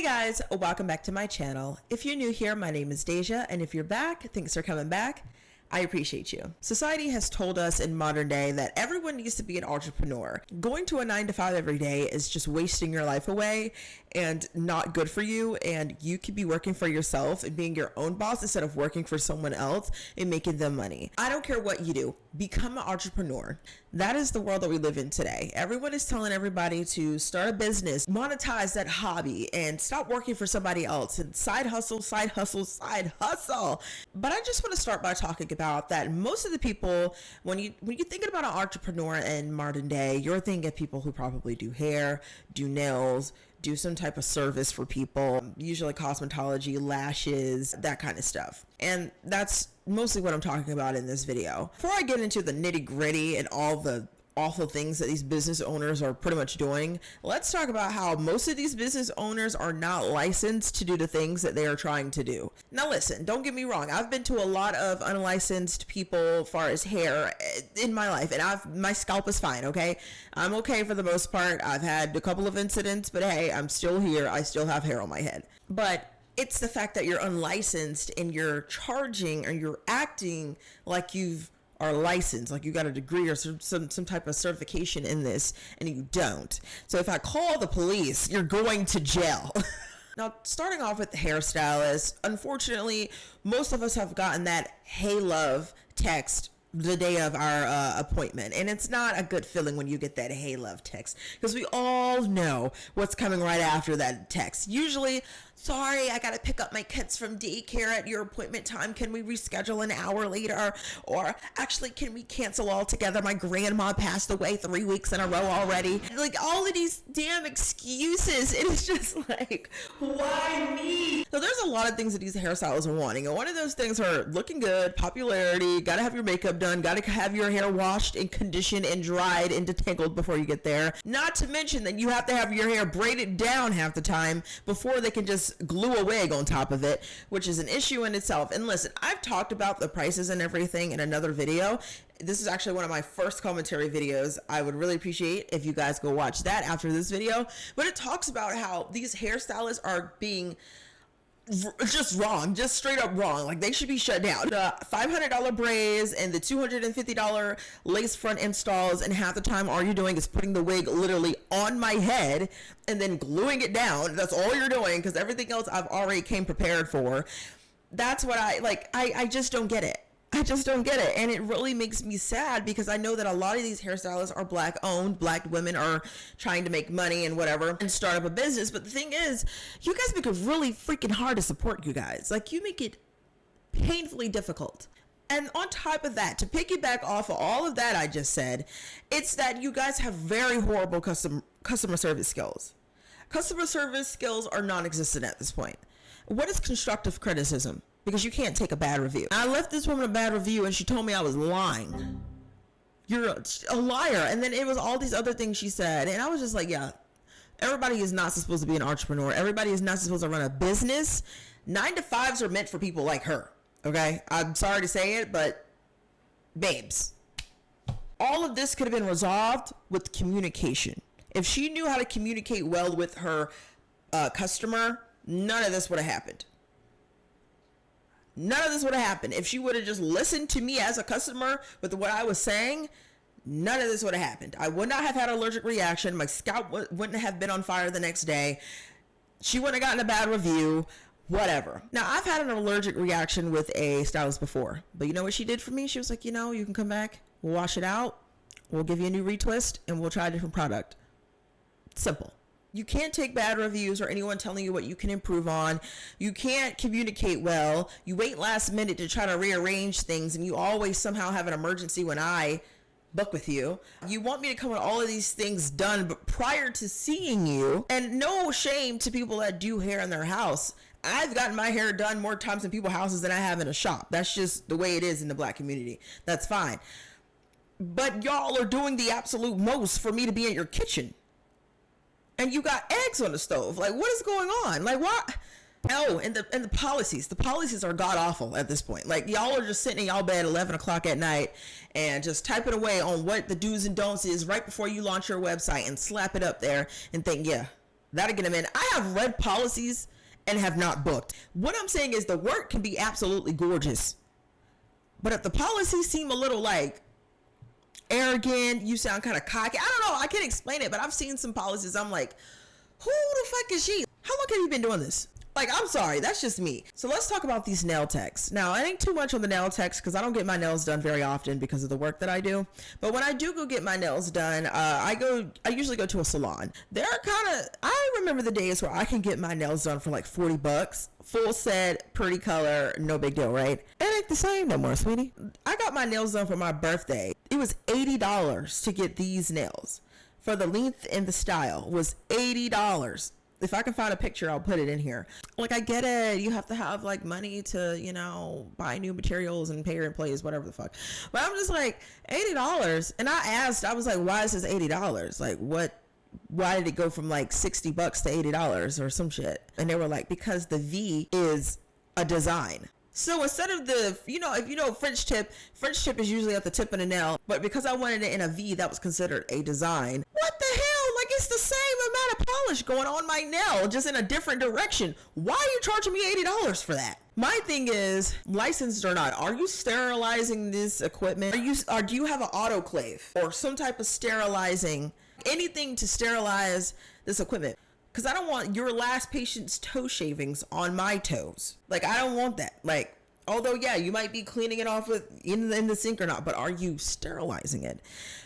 Hey guys, welcome back to my channel. If you're new here, my name is Deja, and if you're back, thanks for coming back. I appreciate you. Society has told us in modern day that everyone needs to be an entrepreneur. Going to a 9-to-5 every day is just wasting your life away and not good for you, and you could be working for yourself and being your own boss instead of working for someone else and making them money. I don't care what you do, become an entrepreneur. That is the world that we live in today. Everyone is telling everybody to start a business, monetize that hobby, and stop working for somebody else, and side hustle, side hustle, side hustle. But I just want to start by talking about that most of the people, when you're thinking about an entrepreneur in modern day, you're thinking of people who probably do hair, do nails, do some type of service for people, usually cosmetology, lashes, that kind of stuff. And that's mostly what I'm talking about in this video. Before I get into the nitty gritty and all the awful things that these business owners are pretty much doing, let's talk about how most of these business owners are not licensed to do the things that they are trying to do. Now listen, don't get me wrong, I've been to a lot of unlicensed people as far as hair in my life, and my scalp is fine, okay? I'm okay for the most part. I've had a couple of incidents, but hey, I'm still here. I still have hair on my head. But it's the fact that you're unlicensed and you're charging or you're acting like you've are licensed, like you got a degree or some type of certification in this, and you don't. So if I call the police, you're going to jail. Now, starting off with the hairstylist, unfortunately, most of us have gotten that "Hey love" text the day of our appointment, and it's not a good feeling when you get that "Hey love" text, because we all know what's coming right after that text. Usually, "Sorry, I gotta pick up my kids from daycare at your appointment time. Can we reschedule an hour later?" Or, "Actually, can we cancel altogether? My grandma passed away 3 weeks in a row already." Like, all of these damn excuses. It is just like, why me? So there's a lot of things that these hairstylists are wanting. And one of those things are looking good, popularity, gotta have your makeup done, gotta have your hair washed and conditioned and dried and detangled before you get there. Not to mention that you have to have your hair braided down half the time before they can just glue a wig on top of it, which is an issue in itself. And listen, I've talked about the prices and everything in another video. This is actually one of my first commentary videos. I would really appreciate if you guys go watch that after this video. But it talks about how these hairstylists are being just wrong, just straight up wrong. Like, they should be shut down. The $500 braids and the $250 lace front installs, and half the time all you're doing is putting the wig literally on my head and then gluing it down. That's all you're doing, because everything else I've already came prepared for. That's what I just don't get it. I just don't get it. And it really makes me sad, because I know that a lot of these hairstylists are black owned. Black women are trying to make money and whatever and start up a business. But the thing is, you guys make it really freaking hard to support you guys. Like, you make it painfully difficult. And on top of that, to piggyback off of all of that I just said, it's that you guys have very horrible customer service skills. Customer service skills are non-existent at this point. What is constructive criticism? Because you can't take a bad review. I left this woman a bad review and she told me I was lying. You're a liar. And then it was all these other things she said. And I was just like, yeah, everybody is not supposed to be an entrepreneur. Everybody is not supposed to run a business. 9-to-5s are meant for people like her. Okay? I'm sorry to say it, but babes, all of this could have been resolved with communication. If she knew how to communicate well with her customer, none of this would have happened. None of this would have happened. If she would have just listened to me as a customer with what I was saying, none of this would have happened. I would not have had an allergic reaction. My scalp wouldn't have been on fire the next day. She wouldn't have gotten a bad review, whatever. Now, I've had an allergic reaction with a stylist before, but you know what she did for me? She was like, you can come back, we'll wash it out, we'll give you a new retwist, and we'll try a different product. Simple. You can't take bad reviews or anyone telling you what you can improve on. You can't communicate well. You wait last minute to try to rearrange things, and you always somehow have an emergency when I book with you. You want me to come with all of these things done but prior to seeing you. And no shame to people that do hair in their house. I've gotten my hair done more times in people's houses than I have in a shop. That's just the way it is in the black community. That's fine. But y'all are doing the absolute most for me to be in your kitchen. And you got eggs on the stove. Like, what is going on? Like, what? Oh, and the policies. The policies are god awful at this point. Like, y'all are just sitting in y'all bed at 11 o'clock at night and just typing away on what the do's and don'ts is right before you launch your website and slap it up there and think, yeah, That'll get them in. I have read policies and have not booked. What I'm saying is the work can be absolutely gorgeous, but if the policies seem a little like arrogant, you sound kind of cocky. I don't know. I can't explain it, but I've seen some policies. I'm like, who the fuck is she? How long have you been doing this? Like, I'm sorry, that's just me. So let's talk about these nail techs. Now, I ain't too much on the nail techs because I don't get my nails done very often because of the work that I do. But when I do go get my nails done, I usually go to a salon. I remember the days where I can get my nails done for like $40, full set, pretty color, no big deal, right? It ain't the same no more, sweetie. I got my nails done for my birthday. It was $80 to get these nails. For the length and the style was $80. If I can find a picture, I'll put it in here. Like, I get it. You have to have like money to, buy new materials and pay your employees, whatever the fuck. But I'm just like, $80. And I was like, why is this $80? Like, why did it go from like $60 to $80 or some shit? And they were like, because the V is a design. So instead of if French tip is usually at the tip of the nail, but because I wanted it in a V, that was considered a design. What the hell? Like, it's the same amount of polish going on my nail, just in a different direction. Why are you charging me $80 for that? My thing is, licensed or not, are you sterilizing this equipment? Do you have an autoclave or some type of sterilizing, anything to sterilize this equipment? Because I don't want your last patient's toe shavings on my toes. Like, I don't want that. Like, although, yeah, you might be cleaning it off in the sink or not, but are you sterilizing it?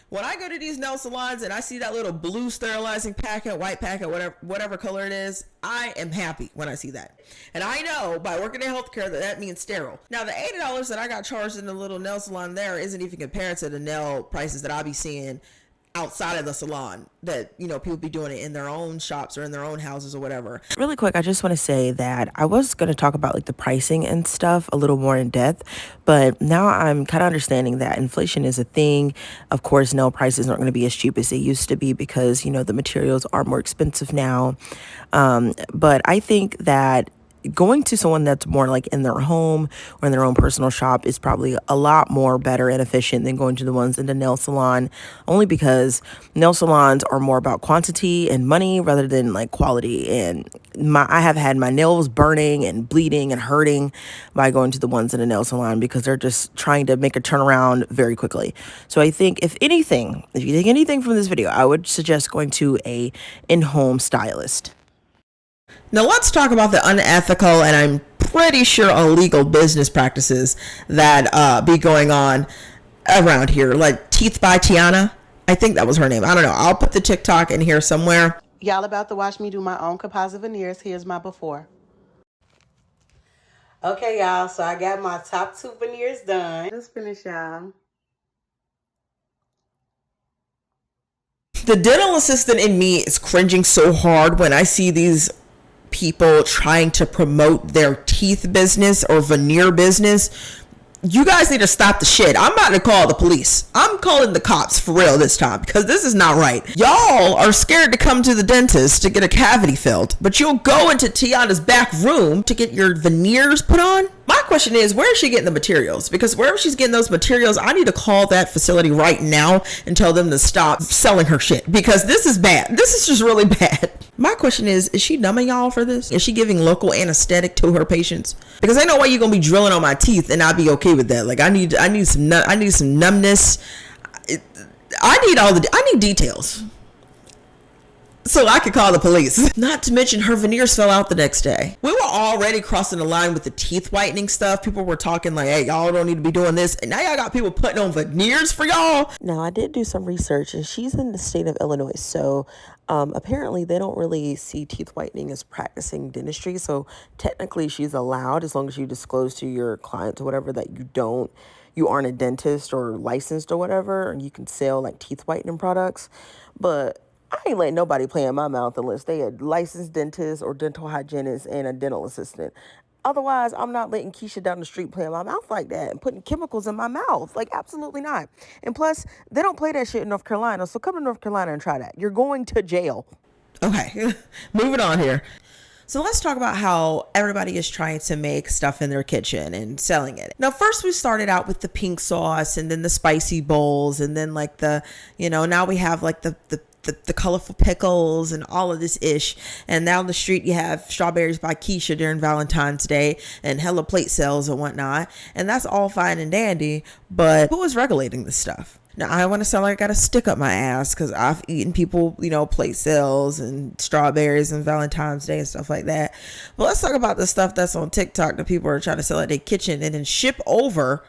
When I go to these nail salons and I see that little blue sterilizing packet, white packet, whatever color it is, I am happy when I see that. And I know by working in healthcare that means sterile. Now, the $80 that I got charged in the little nail salon there isn't even compared to the nail prices that I'll be seeing outside of the salon that, people be doing it in their own shops or in their own houses or whatever. Really quick, I just want to say that I was going to talk about like the pricing and stuff a little more in depth, but now I'm kind of understanding that inflation is a thing. Of course, nail prices aren't going to be as cheap as they used to be because, the materials are more expensive now. But I think that going to someone that's more like in their home or in their own personal shop is probably a lot more better and efficient than going to the ones in the nail salon, only because nail salons are more about quantity and money rather than like quality. And I have had my nails burning and bleeding and hurting by going to the ones in the nail salon because they're just trying to make a turnaround very quickly. So I think if you take anything from this video, I would suggest going to a in-home stylist. Now let's talk about the unethical and I'm pretty sure illegal business practices that be going on around here. Like Teeth by Tiana. I think that was her name. I don't know. I'll put the TikTok in here somewhere. Y'all about to watch me do my own composite veneers. Here's my before. Okay, y'all. So I got my top 2 veneers done. Let's finish, y'all. The dental assistant in me is cringing so hard when I see these people trying to promote their teeth business or veneer business. You guys need to stop the shit. I'm about to call the police. I'm calling the cops for real this time because this is not right. Y'all are scared to come to the dentist to get a cavity filled, but you'll go into Tiana's back room to get your veneers put on. My question is, where is she getting the materials? Because wherever she's getting those materials, I need to call that facility right now and tell them to stop selling her shit because this is bad. This is just really bad. My question is she numbing y'all for this? Is she giving local anesthetic to her patients? Because ain't no way you're gonna be drilling on my teeth and I'd be okay with that. Like I need some numbness. I need details so I could call the police. Not to mention her veneers fell out the next day. We were already crossing the line with the teeth whitening stuff. People were talking like, hey, y'all don't need to be doing this. And now y'all got people putting on veneers for y'all. Now, I did do some research and she's in the state of Illinois. So apparently they don't really see teeth whitening as practicing dentistry. So technically she's allowed as long as you disclose to your clients or whatever that you aren't a dentist or licensed or whatever, and you can sell like teeth whitening products. But I ain't letting nobody play in my mouth unless they a licensed dentist or dental hygienist and a dental assistant. Otherwise, I'm not letting Keisha down the street play in my mouth like that and putting chemicals in my mouth. Like, absolutely not. And plus, they don't play that shit in North Carolina. So come to North Carolina and try that. You're going to jail. Okay, moving on here. So let's talk about how everybody is trying to make stuff in their kitchen and selling it. Now, first we started out with the pink sauce and then the spicy bowls and then like now we have like the the colorful pickles and all of this ish. And down the street you have Strawberries by Keisha during Valentine's Day and hella plate sales and whatnot. And that's all fine and dandy, but who is regulating this stuff? Now, I want to sound like I got a stick up my ass because I've eaten people, plate sales and strawberries and Valentine's Day and stuff like that. But let's talk about the stuff that's on TikTok that people are trying to sell at their kitchen and then ship over,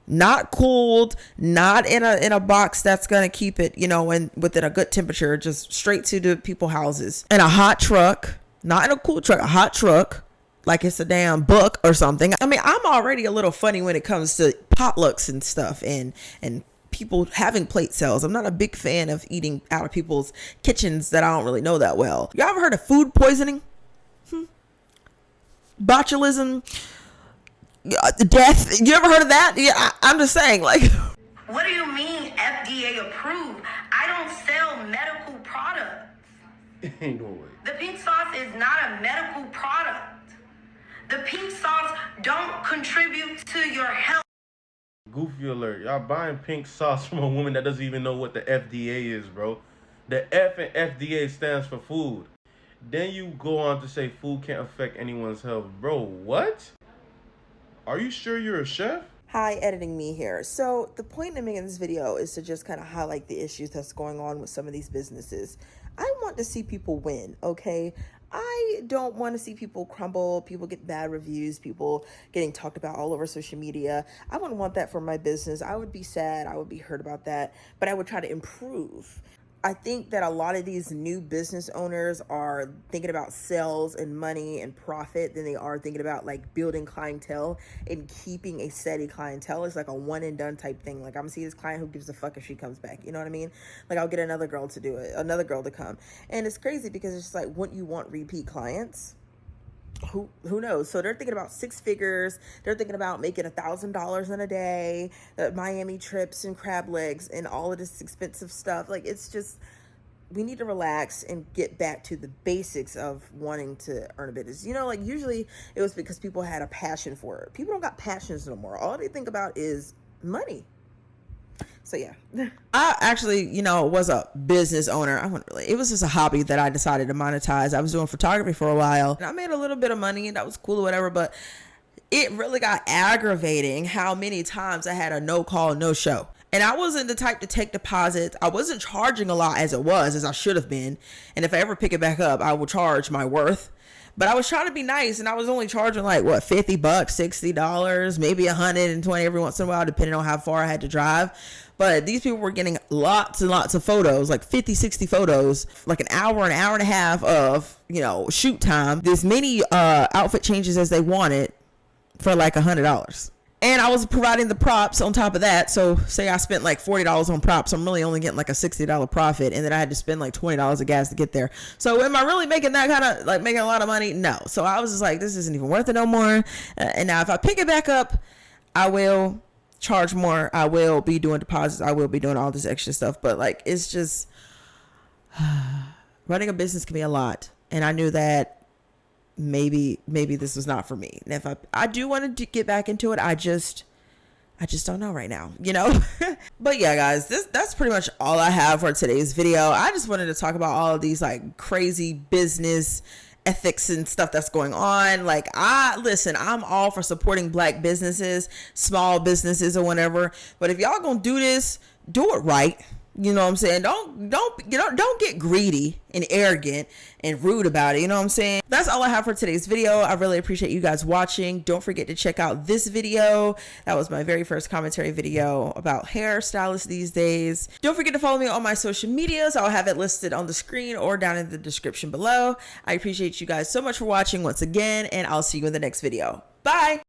not cooled, not in a box that's going to keep it, and within a good temperature, just straight to the people's houses. In a hot truck, not in a cool truck, a hot truck. Like it's a damn book or something. I mean, I'm already a little funny when it comes to potlucks and stuff and people having plate sales. I'm not a big fan of eating out of people's kitchens that I don't really know that well. Y'all ever heard of food poisoning? Botulism? Death? You ever heard of that? Yeah, I'm just saying, like. What do you mean FDA approved? I don't sell medical products. Ain't no way. The pink sauce is not a medical product. The pink sauce don't contribute to your health. Goofy alert. Y'all buying pink sauce from a woman that doesn't even know what the FDA is, bro. The F in FDA stands for food. Then you go on to say food can't affect anyone's health. Bro, what? Are you sure you're a chef? Hi, editing me here. So the point of making this video is to just kind of highlight the issues that's going on with some of these businesses. I want to see people win, okay? I don't want to see people crumble, people get bad reviews, people getting talked about all over social media. I wouldn't want that for my business. I would be sad. I would be hurt about that, but I would try to improve. I think that a lot of these new business owners are thinking about sales and money and profit than they are thinking about like building clientele and keeping a steady clientele. It's like a one and done type thing. Like I'm gonna see this client, who gives a fuck if she comes back? You know what I mean? Like I'll get another girl to do it, another girl to come. And it's crazy because it's just like, wouldn't you want repeat clients? Who knows? So they're thinking about six figures. They're thinking about making $1,000 in a day, Miami trips and crab legs and all of this expensive stuff. Like, it's just, we need to relax and get back to the basics of wanting to earn a business. Like usually it was because people had a passion for it. People don't got passions no more. All they think about is money. So yeah, I actually, was a business owner. It was just a hobby that I decided to monetize. I was doing photography for a while and I made a little bit of money and that was cool or whatever, but it really got aggravating how many times I had a no call, no show. And I wasn't the type to take deposits. I wasn't charging a lot as I should have been. And if I ever pick it back up, I will charge my worth. But I was trying to be nice and I was only charging like what, $50, $60, maybe $120 every once in a while, depending on how far I had to drive. But these people were getting lots and lots of photos, like 50, 60 photos, like an hour and a half of, shoot time, as many outfit changes as they wanted for like $100. And I was providing the props on top of that. So say I spent like $40 on props, I'm really only getting like a $60 profit. And then I had to spend like $20 of gas to get there. So am I really making that kind of like making a lot of money? No. So I was just like, this isn't even worth it no more. And now if I pick it back up, I will charge more. I will be doing deposits. I will be doing all this extra stuff. But like, it's just running a business can be a lot. And I knew that maybe this was not for me. And if I do want to get back into it, I just don't know right now, But yeah, guys, that's pretty much all I have for today's video. I just wanted to talk about all of these like crazy business ethics and stuff that's going on. Like, I'm all for supporting Black businesses, small businesses or whatever. But if y'all gonna do this, do it right. You know what I'm saying? Don't get greedy and arrogant and rude about it. You know what I'm saying? That's all I have for today's video. I really appreciate you guys watching. Don't forget to check out this video. That was my very first commentary video about hairstylists these days. Don't forget to follow me on my social medias. I'll have it listed on the screen or down in the description below. I appreciate you guys so much for watching once again, and I'll see you in the next video. Bye.